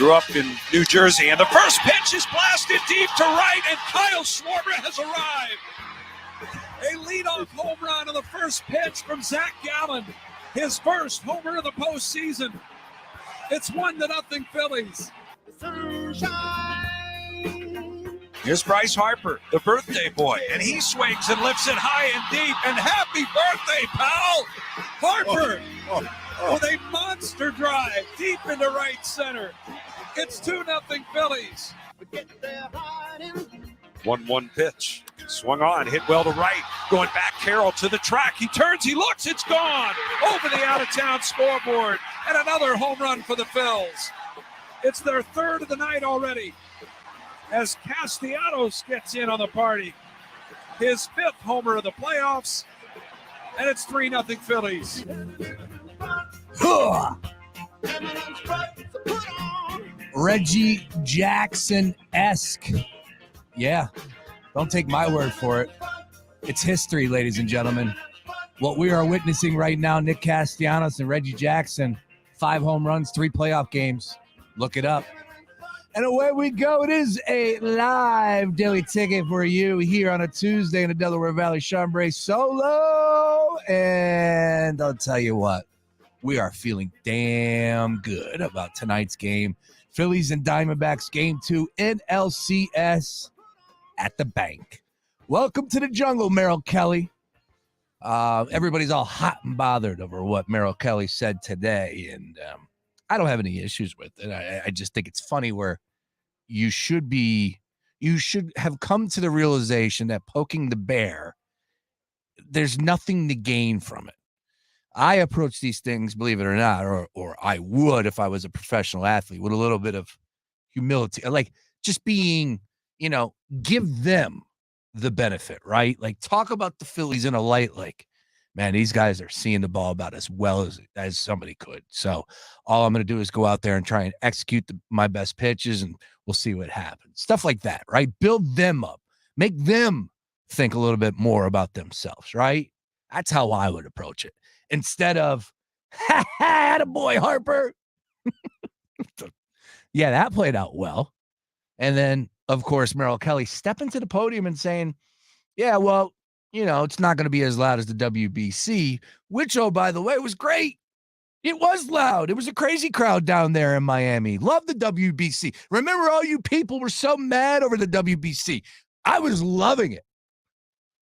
grew up in New Jersey, and the first pitch is blasted deep to right, and Kyle Schwarber has arrived. A leadoff home run on the first pitch from Zach Gallen, his first homer of the postseason. It's 1-0 Phillies. Sunshine. Here's Bryce Harper, the birthday boy, and he swings and lifts it high and deep, and happy birthday, pal! Harper with a monster drive deep into right center. It's 2-0 Phillies. 1-1 pitch. Swung on, hit well to right. Going back, Carroll to the track. He turns, he looks, it's gone. Over the out-of-town scoreboard. And another home run for the Phils. It's their third of the night already, as Castellanos gets in on the party. His fifth homer of the playoffs. And it's 3-0 Phillies. Reggie Jackson-esque. Yeah, don't take my word for it. It's history, ladies and gentlemen. What we are witnessing right now, Nick Castellanos and Reggie Jackson, 5 home runs, 3 playoff games. Look it up. And away we go. It is a live daily ticket for you here on a Tuesday in the Delaware Valley. Chambray Solo. And I'll tell you what, we are feeling damn good about tonight's game. Phillies and Diamondbacks Game 2 NLCS at the bank. Welcome to the jungle, Merrill Kelly. Everybody's all hot and bothered over what Merrill Kelly said today, and I don't have any issues with it. I just think it's funny where you should have come to the realization that poking the bear, there's nothing to gain from it. I approach these things, believe it or not, or I would if I was a professional athlete, with a little bit of humility, like just being, give them the benefit, right? Like, talk about the Phillies in a light, like, man, these guys are seeing the ball about as well as somebody could. So all I'm going to do is go out there and try and execute my best pitches, and we'll see what happens. Stuff like that, right? Build them up. Make them think a little bit more about themselves, right? That's how I would approach it. Instead of, ha ha, attaboy, Harper. Yeah, that played out well. And then, of course, Merrill Kelly stepping to the podium and saying, yeah, well, it's not going to be as loud as the WBC, which, oh, by the way, was great. It was loud. It was a crazy crowd down there in Miami. Love the WBC. Remember, all you people were so mad over the WBC. I was loving it.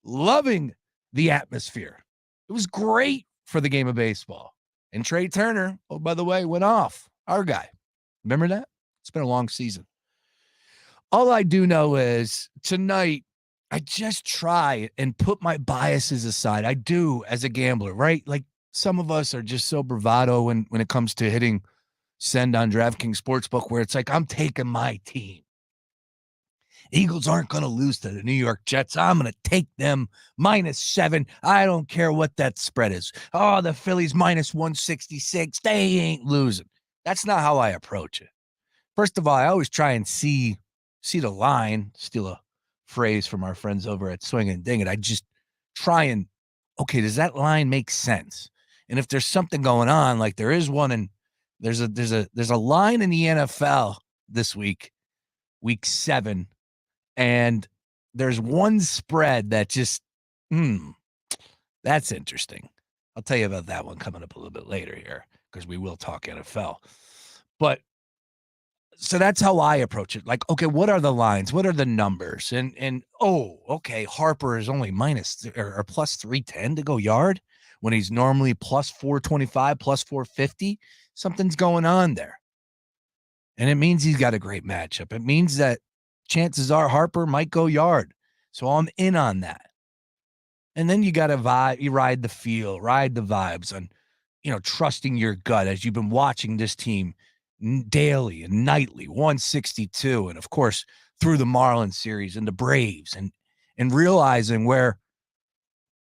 Loving the atmosphere. It was great for the game of baseball. And Trey Turner, oh, by the way, went off. Our guy. Remember that? It's been a long season. All I do know is tonight, I just try and put my biases aside. I do as a gambler, right? Like, some of us are just so bravado when it comes to hitting send on DraftKings Sportsbook, where it's like, I'm taking my team. Eagles aren't going to lose to the New York Jets. I'm going to take them -7. I don't care what that spread is. Oh, the Phillies -166. They ain't losing. That's not how I approach it. First of all, I always try and see the line, steal a phrase from our friends over at Swing and Ding It. I just try and, okay, does that line make sense? And if there's something going on, like there is one, and there's a line in the NFL this week, week 7, and there's one spread that just, that's interesting. I'll tell you about that one coming up a little bit later here, because we will talk NFL. But so that's how I approach it. Like, okay, what are the lines? What are the numbers? And oh, okay, Harper is only minus or plus 310 to go yard when he's normally plus 425, plus 450. Something's going on there. And it means he's got a great matchup. It means that chances are Harper might go yard. So I'm in on that. And then you got to vibe, you ride the feel, ride the vibes on, trusting your gut as you've been watching this team daily and nightly, 162, and of course through the Marlins series and the Braves, and realizing where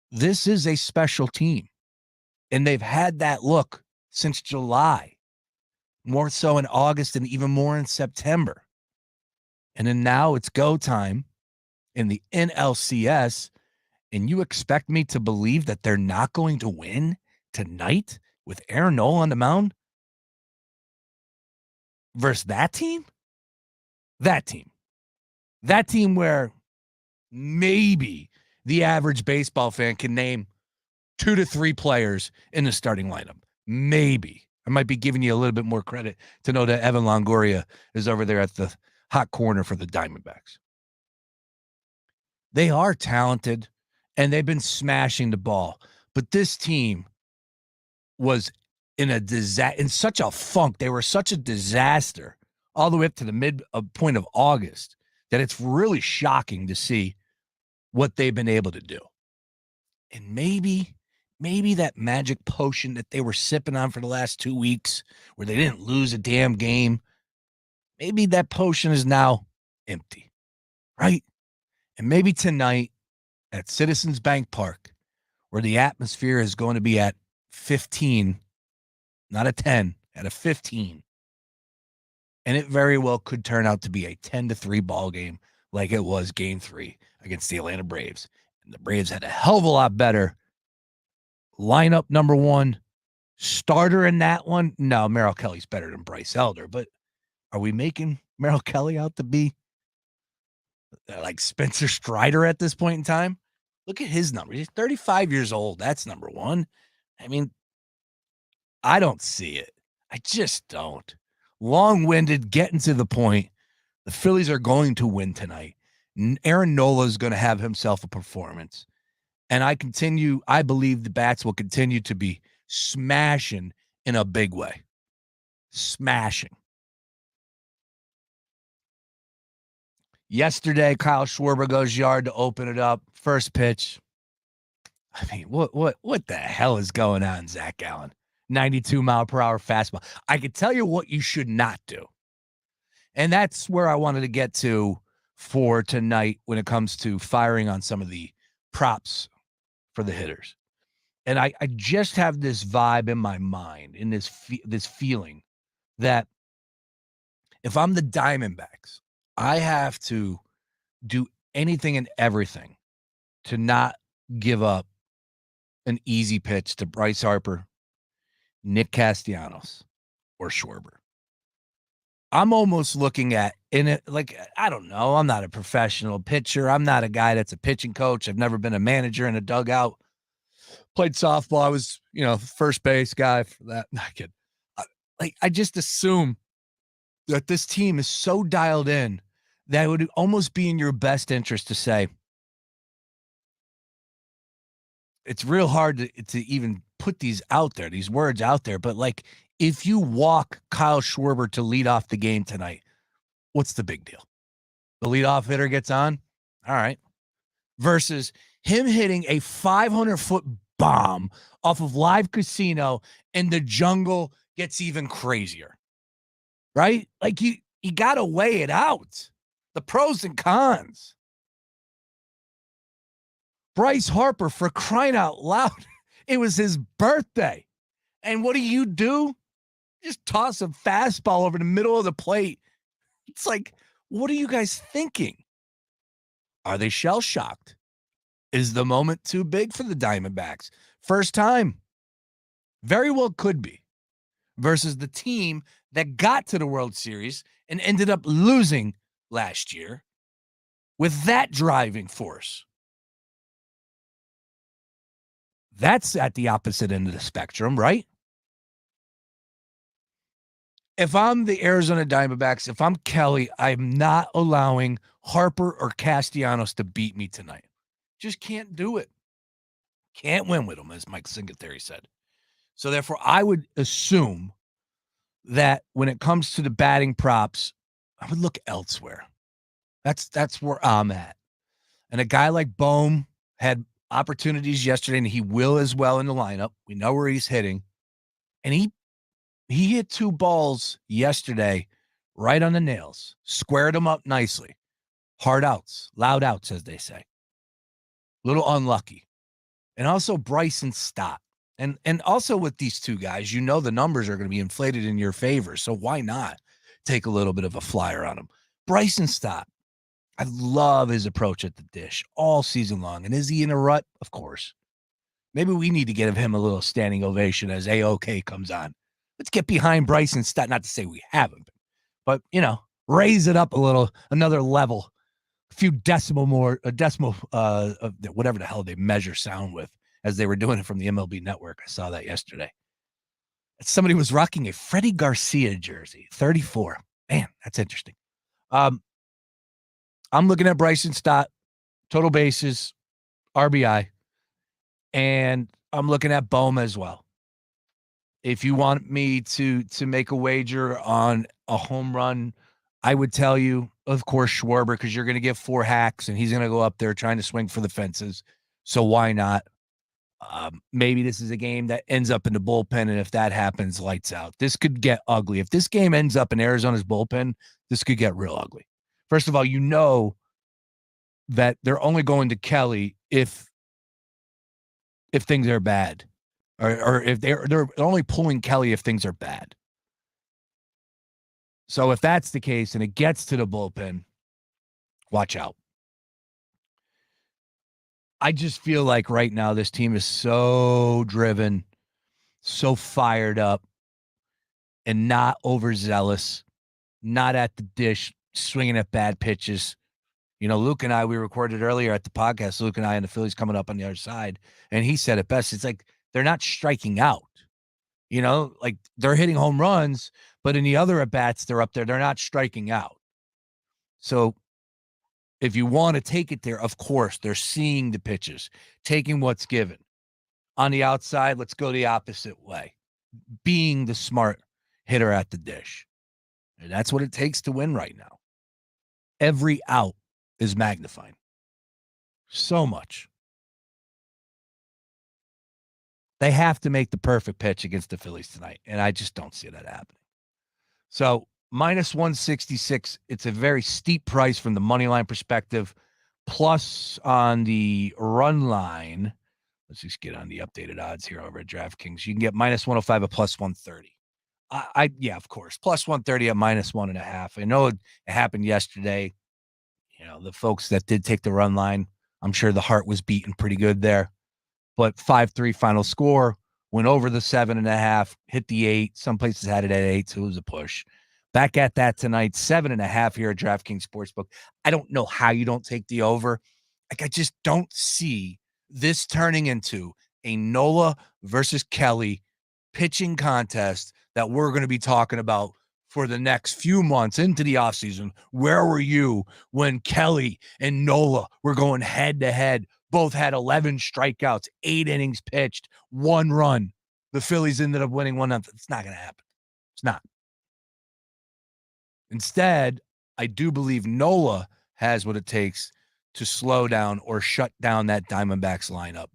this is a special team, and they've had that look since July, more so in August and even more in September. And then now it's go time in the NLCS, and you expect me to believe that they're not going to win tonight with Aaron Nola on the mound? versus that team, that team where maybe the average baseball fan can name 2 to 3 players in the starting lineup. Maybe. I might be giving you a little bit more credit to know that Evan Longoria is over there at the hot corner for the Diamondbacks. They are talented, and they've been smashing the ball. But this team was in such a funk. They were such a disaster all the way up to the point of August that it's really shocking to see what they've been able to do. And maybe that magic potion that they were sipping on for the last 2 weeks where they didn't lose a damn game, maybe that potion is now empty, right? And maybe tonight at Citizens Bank Park, where the atmosphere is going to be at 15, not a 10, at a 15. And it very well could turn out to be a 10-3 ball game like it was game 3 against the Atlanta Braves. And the Braves had a hell of a lot better lineup number one. Starter in that one? No, Merrill Kelly's better than Bryce Elder. But are we making Merrill Kelly out to be like Spencer Strider at this point in time? Look at his numbers. He's 35 years old. That's number one. I mean, I don't see it. I just don't. Long-winded, getting to the point. The Phillies are going to win tonight. Aaron Nola is going to have himself a performance. And I believe the bats will continue to be smashing in a big way. Smashing. Yesterday, Kyle Schwarber goes yard to open it up. First pitch. I mean, what the hell is going on, Zach Gallen? 92-mile-per-hour fastball. I can tell you what you should not do. And that's where I wanted to get to for tonight when it comes to firing on some of the props for the hitters. And I just have this vibe in my mind, in this feeling that if I'm the Diamondbacks, I have to do anything and everything to not give up an easy pitch to Bryce Harper, Nick Castellanos, or Schwarber. I'm almost looking at I don't know. I'm not a professional pitcher. I'm not a guy that's a pitching coach. I've never been a manager in a dugout. Played softball. I was, first base guy for that. Not kidding. I just assume that this team is so dialed in that it would almost be in your best interest to say, it's real hard to even put these words out there. But if you walk Kyle Schwarber to lead off the game tonight, what's the big deal? The leadoff hitter gets on. All right. Versus him hitting a 500-foot bomb off of Live Casino and the jungle gets even crazier. Right? You got to weigh it out. The pros and cons. Bryce Harper, for crying out loud, it was his birthday. And what do? Just toss a fastball over the middle of the plate. It's what are you guys thinking? Are they shell-shocked? Is the moment too big for the Diamondbacks? First time. Very well could be. Versus the team that got to the World Series and ended up losing last year with that driving force. That's at the opposite end of the spectrum, right? If I'm the Arizona Diamondbacks, if I'm Kelly, I'm not allowing Harper or Castellanos to beat me tonight. Just can't do it. Can't win with them, as Mike Singletary said. So therefore, I would assume that when it comes to the batting props, I would look elsewhere. That's where I'm at. And a guy like Bohm had opportunities yesterday, and he will as well in the lineup. We know where he's hitting. And he hit 2 balls yesterday right on the nails, squared them up nicely. Hard outs, loud outs, as they say. Little unlucky. And also Bryson Stott. And also with these two guys, the numbers are going to be inflated in your favor. So why not take a little bit of a flyer on them? Bryson Stott. I love his approach at the dish all season long. And is he in a rut? Of course. Maybe we need to give him a little standing ovation as AOK comes on. Let's get behind Bryson Stott. Not to say we haven't. but raise it up a little, another level, a few decimal more, a decimal, whatever the hell they measure sound with, as they were doing it from the MLB Network. I saw that yesterday. Somebody was rocking a Freddie Garcia jersey, 34. Man, that's interesting. I'm looking at Bryson Stott, total bases, RBI, and I'm looking at Bohm as well. If you want me to make a wager on a home run, I would tell you, of course, Schwarber, because you're going to get 4 hacks, and he's going to go up there trying to swing for the fences. So why not? Maybe this is a game that ends up in the bullpen, and if that happens, lights out. This could get ugly. If this game ends up in Arizona's bullpen, this could get real ugly. First of all, that they're only going to Kelly if things are bad, or if they're only pulling Kelly if things are bad. So if that's the case and it gets to the bullpen, watch out. I just feel like right now this team is so driven, so fired up, and not overzealous, not at the dish, swinging at bad pitches. Luke and I, we recorded earlier at the podcast, Luke and I and the Phillies coming up on the other side, and he said it best. It's like they're not striking out. Like they're hitting home runs, but in the other at-bats, they're up there. They're not striking out. So if you want to take it there, of course, they're seeing the pitches, taking what's given. On the outside, let's go the opposite way, being the smart hitter at the dish. And that's what it takes to win right now. Every out is magnifying so much. They have to make the perfect pitch against the Phillies tonight, and I just don't see that happening. So minus 166, it's a very steep price from the money line perspective. Plus on the run line, let's just get on the updated odds here over at DraftKings. You can get minus 105 at plus 130. Yeah, of course, plus 130 at minus 1.5. I know it happened yesterday. The folks that did take the run line, I'm sure the heart was beating pretty good there. But 5-3 final score, went over the 7.5, hit the 8. Some places had it at 8, so it was a push. Back at that tonight, 7.5 here at DraftKings Sportsbook. I don't know how you don't take the over. I just don't see this turning into a Nola versus Kelly pitching contest that we're going to be talking about for the next few months into the offseason. Where were you when Kelly and Nola were going head-to-head? Both had 11 strikeouts, 8 innings pitched, 1 run. The Phillies ended up winning 1-0. It's not going to happen. It's not. Instead, I do believe Nola has what it takes to slow down or shut down that Diamondbacks lineup,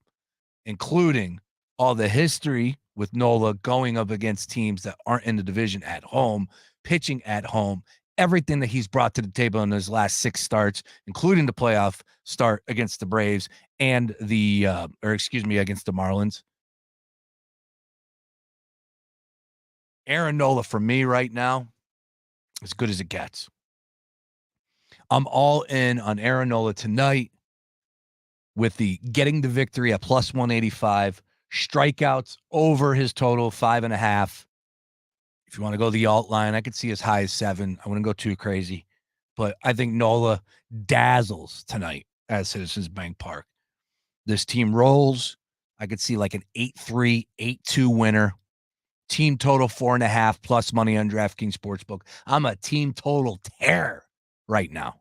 including all the history with Nola going up against teams that aren't in the division at home, pitching at home, everything that he's brought to the table in his last 6 starts, including the playoff start against the Braves and against the Marlins. Aaron Nola for me right now, as good as it gets. I'm all in on Aaron Nola tonight with the getting the victory at plus 185, strikeouts over his total 5.5. If you want to go the alt line, I could see as high as 7. I wouldn't go too crazy, but I think Nola dazzles tonight at Citizens Bank Park. This team rolls. I could see like an 8-3, 8-2 winner. Team total 4.5 plus money on DraftKings Sportsbook. I'm a team total terror right now.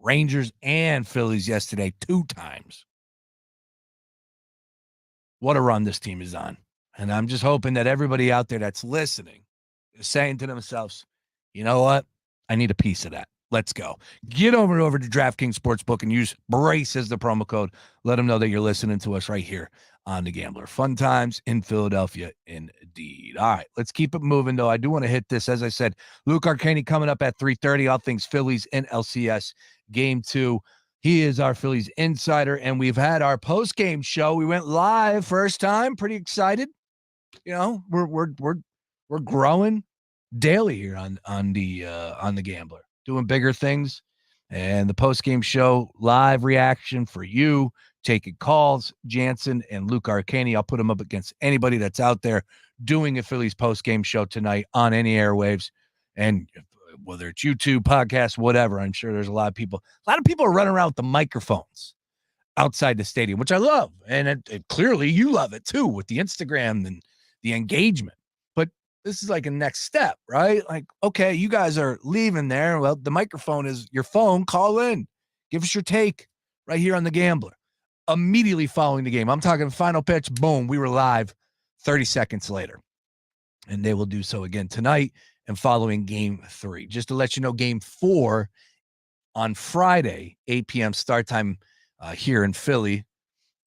Rangers and Phillies yesterday 2 times. What a run this team is on. And I'm just hoping that everybody out there that's listening is saying to themselves, you know what? I need a piece of that. Let's go. Get over to DraftKings Sportsbook and use BRACE as the promo code. Let them know that you're listening to us right here on The Gambler. Fun times in Philadelphia, indeed. All right, let's keep it moving, though. I do want to hit this. As I said, Luke Arcaini coming up at 3:30. All things Phillies and LCS Game 2. He is our Phillies insider, and we've had our post-game show. We went live first time. Pretty excited. We're growing daily here on the Gambler, doing bigger things. And the post-game show live reaction for you, taking calls, Jansen and Luke Arcaini. I'll put them up against anybody that's out there doing a Phillies post-game show tonight on any airwaves. And whether it's YouTube, podcast, whatever, I'm sure there's a lot of people are running around with the microphones outside the stadium, which I love. And it clearly you love it too with the Instagram and the engagement. But this is like a next step, right? Like, okay, you guys are leaving there. Well, the microphone is your phone. Call in. Give us your take right here on The Gambler. Immediately following the game, I'm talking final pitch, boom, we were live 30 seconds later. And they will do so again tonight and following game 3. Just to let you know, game 4 on Friday, 8 p.m. start time here in Philly.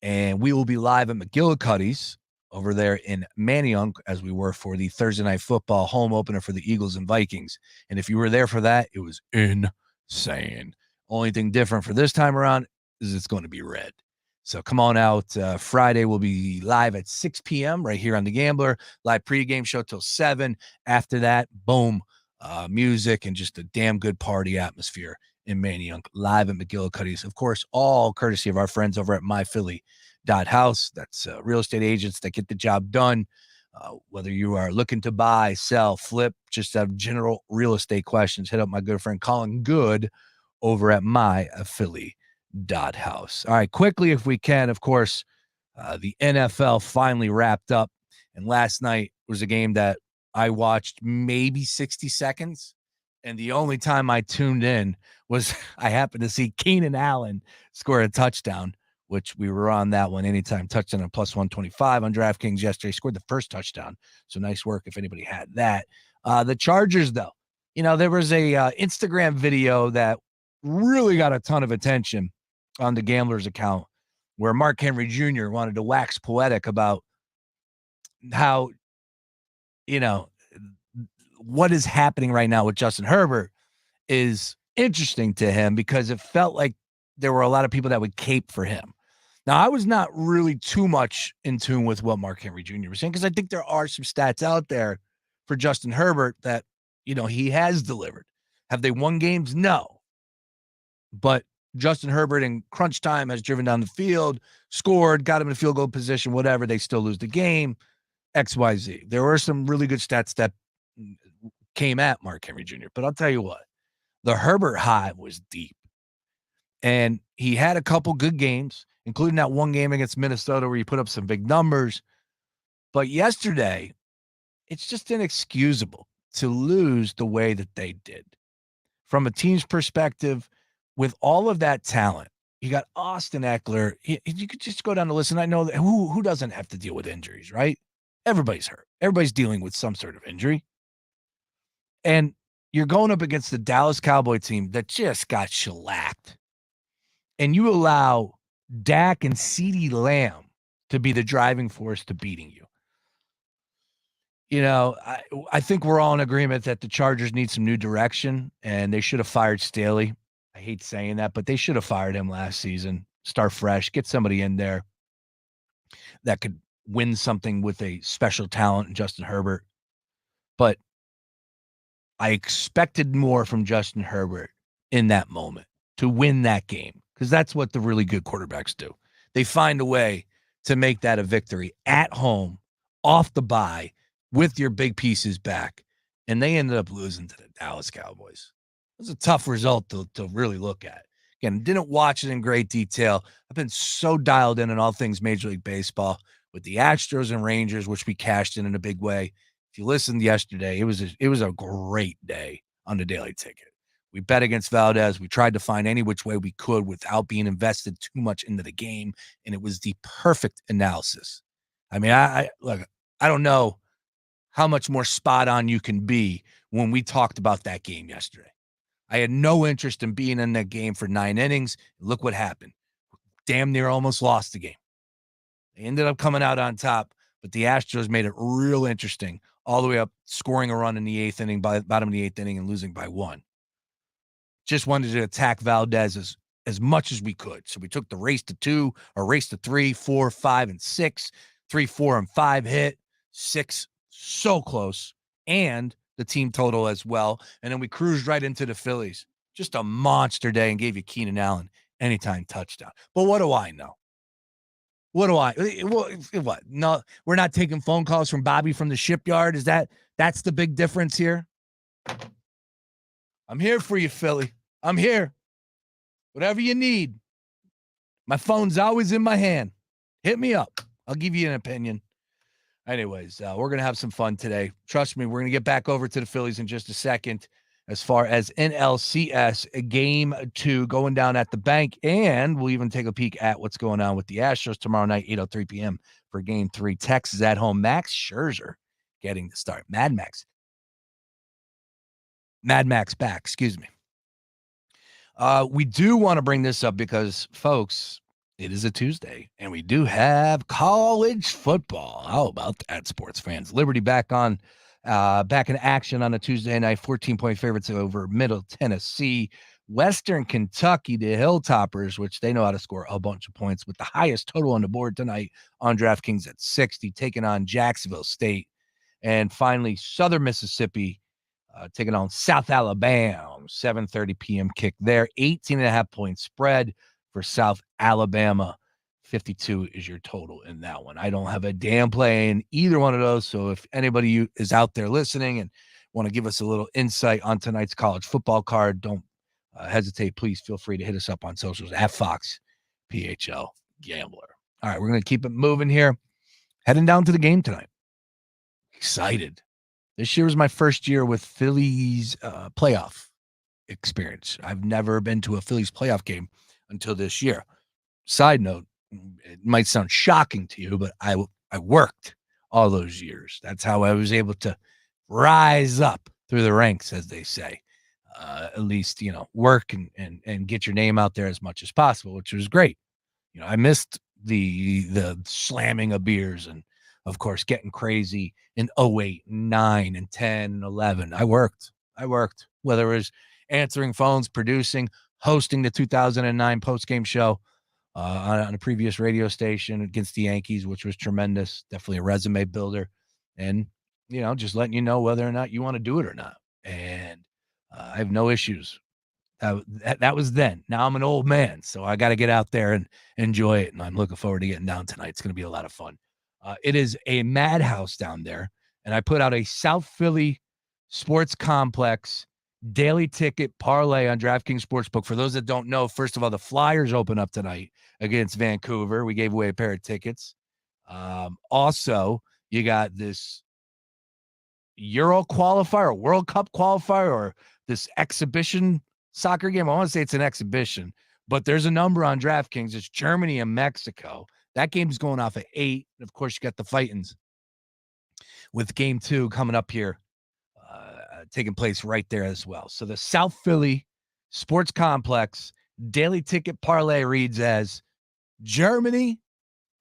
And we will be live at McGillicuddy's over there in Manayunk as we were for the Thursday Night Football home opener for the Eagles and Vikings. And if you were there for that, it was insane. Only thing different for this time around is it's going to be red. So come on out. Friday we'll be live at 6 p.m. right here on The Gambler. Live pregame show till 7. After that, boom, music and just a damn good party atmosphere in Manayunk, live at McGillicuddy's. Of course, all courtesy of our friends over at myphilly.house. That's real estate agents that get the job done. Whether you are looking to buy, sell, flip, just have general real estate questions, hit up my good friend Colin Good over at myphilly.house. All right, quickly, if we can, of course, the NFL finally wrapped up. And last night was a game that I watched maybe 60 seconds. And the only time I tuned in was I happened to see Keenan Allen score a touchdown, which we were on that one. Anytime touchdown at plus 125 on DraftKings yesterday. Scored the first touchdown. So nice work if anybody had that. The Chargers, though, there was a Instagram video that really got a ton of attention on the Gamblers account where Mark Henry Jr. wanted to wax poetic about how, what is happening right now with Justin Herbert is interesting to him because it felt like there were a lot of people that would cape for him. Now, I was not really too much in tune with what Mark Henry Jr. was saying because I think there are some stats out there for Justin Herbert that, he has delivered. Have they won games? No. But Justin Herbert in crunch time has driven down the field, scored, got him in field goal position, whatever. They still lose the game, XYZ. There were some really good stats that came at Mark Henry Jr. But I'll tell you what, the Herbert hive was deep. And he had a couple good games, including that one game against Minnesota where he put up some big numbers. But yesterday, it's just inexcusable to lose the way that they did. From a team's perspective, with all of that talent, you got Austin Eckler. You could just go down the list, and I know that who doesn't have to deal with injuries, right? Everybody's hurt. Everybody's dealing with some sort of injury. And you're going up against the Dallas Cowboy team that just got shellacked. And you allow Dak and CeeDee Lamb to be the driving force to beating you. I think we're all in agreement that the Chargers need some new direction, and they should have fired Staley. I hate saying that, but they should have fired him last season. Start fresh, get somebody in there that could win something with a special talent in Justin Herbert. But I expected more from Justin Herbert in that moment to win that game because that's what the really good quarterbacks do. They find a way to make that a victory at home, off the bye, with your big pieces back. And they ended up losing to the Dallas Cowboys. It was a tough result to really look at. Again, didn't watch it in great detail. I've been so dialed in on all things Major League Baseball with the Astros and Rangers, which we cashed in a big way. If you listened yesterday, it was a great day on the daily ticket. We bet against Valdez. We tried to find any which way we could without being invested too much into the game, and it was the perfect analysis. I mean, I don't know how much more spot on you can be when we talked about that game yesterday. I had no interest in being in that game for 9 innings. Look what happened. Damn near almost lost the game. They ended up coming out on top, but the Astros made it real interesting all the way up, scoring a run in the 8th inning, by bottom of the 8th inning, and losing by 1. Just wanted to attack Valdez as much as we could. So we took the race to 2, or race to 3, 4, 5, and 6. 3, 4, and 5 hit. 6 so close, and the team total as well. And then we cruised right into the Phillies. Just a monster day, and gave you Keenan Allen anytime touchdown. But what do I know? What? No, we're not taking phone calls from Bobby from the shipyard. That's the big difference here? I'm here for you, Philly. I'm here. Whatever you need. My phone's always in my hand. Hit me up. I'll give you an opinion. Anyways, we're going to have some fun today. Trust me, we're going to get back over to the Phillies in just a second as far as NLCS Game 2 going down at the bank. And we'll even take a peek at what's going on with the Astros tomorrow night, 8:03 p.m. for Game 3. Texas at home. Max Scherzer getting the start. Mad Max back, excuse me. We do want to bring this up because, folks, it is a Tuesday, and we do have college football. How about that, sports fans? Liberty back in action on a Tuesday night, 14-point favorites over Middle Tennessee. Western Kentucky, the Hilltoppers, which they know how to score a bunch of points, with the highest total on the board tonight on DraftKings at 60, taking on Jacksonville State. And finally, Southern Mississippi taking on South Alabama, 7:30 p.m. kick there. 18.5-point spread for South Alabama. 52 is your total in that one. I don't have a damn play in either one of those. So if anybody is out there listening and want to give us a little insight on tonight's college football card, don't hesitate. Please feel free to hit us up on socials at Fox PHL Gambler. All right, we're going to keep it moving here. Heading down to the game tonight. Excited. This year was my first year with Phillies playoff experience. I've never been to a Phillies playoff game until this year. Side note, it might sound shocking to you, but I worked all those years. That's how I was able to rise up through the ranks, as they say. At least, work and get your name out there as much as possible, which was great. I missed the slamming of beers and, of course, getting crazy in 08, 9, and 10, and 11. I worked, whether it was answering phones, producing, hosting the 2009 postgame show on a previous radio station against the Yankees, which was tremendous. Definitely a resume builder. And, just letting you know whether or not you want to do it or not. And I have no issues. That was then. Now I'm an old man, so I got to get out there and enjoy it. And I'm looking forward to getting down tonight. It's going to be a lot of fun. It is a madhouse down there, and I put out a South Philly sports complex daily ticket parlay on DraftKings Sportsbook. For those that don't know, first of all, the Flyers open up tonight against Vancouver. We gave away a pair of tickets. Also, you got this Euro qualifier, or World Cup qualifier, or this exhibition soccer game. I want to say it's an exhibition, but there's a number on DraftKings. It's Germany and Mexico. That game's going off at 8. And of course, you got the Fightins with Game 2 coming up here, taking place right there as well. So the South Philly Sports Complex daily ticket parlay reads as Germany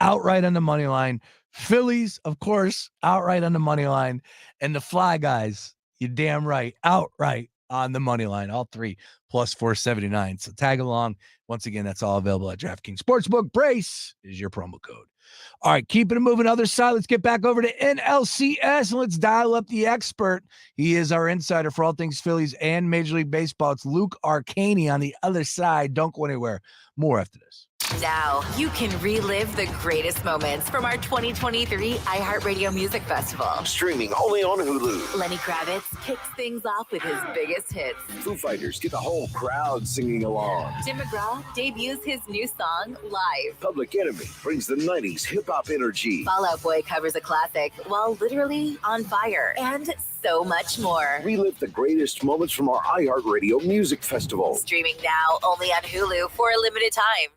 outright on the money line, Phillies, of course, outright on the money line, and the Fly Guys, you're damn right, outright on the money line. All three plus 479. So tag along. Once again, that's all available at DraftKings Sportsbook. Brace is your promo code. All right, keeping it moving. Other side, let's get back over to NLCS and let's dial up the expert. He is our insider for all things Phillies and Major League Baseball. It's Luke Arcaini on the other side. Don't go anywhere. More after this. Now you can relive the greatest moments from our 2023 iHeartRadio Music Festival. Streaming only on Hulu. Lenny Kravitz kicks things off with his biggest hits. Foo Fighters get the whole crowd singing along. Tim McGraw debuts his new song live. Public Enemy brings the 90s hip-hop energy. Fall Out Boy covers a classic while literally on fire. And so much more. Relive the greatest moments from our iHeartRadio Music Festival. Streaming now only on Hulu for a limited time.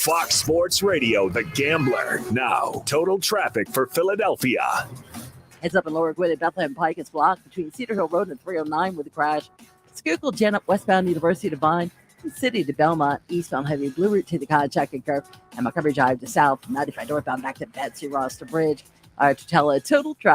Fox Sports Radio, The Gambler. Now, total traffic for Philadelphia. Heads up in Lower Gwinnett, Bethlehem Pike is blocked between Cedar Hill Road and 309 with a crash. Schuylkill Jen up westbound University to Vine, City to Belmont, eastbound Heavy Blue Route to the Conshohocken Curve, and Montgomery Drive to south, 95 northbound back to Betsy Ross to Bridge. To tell a total traffic.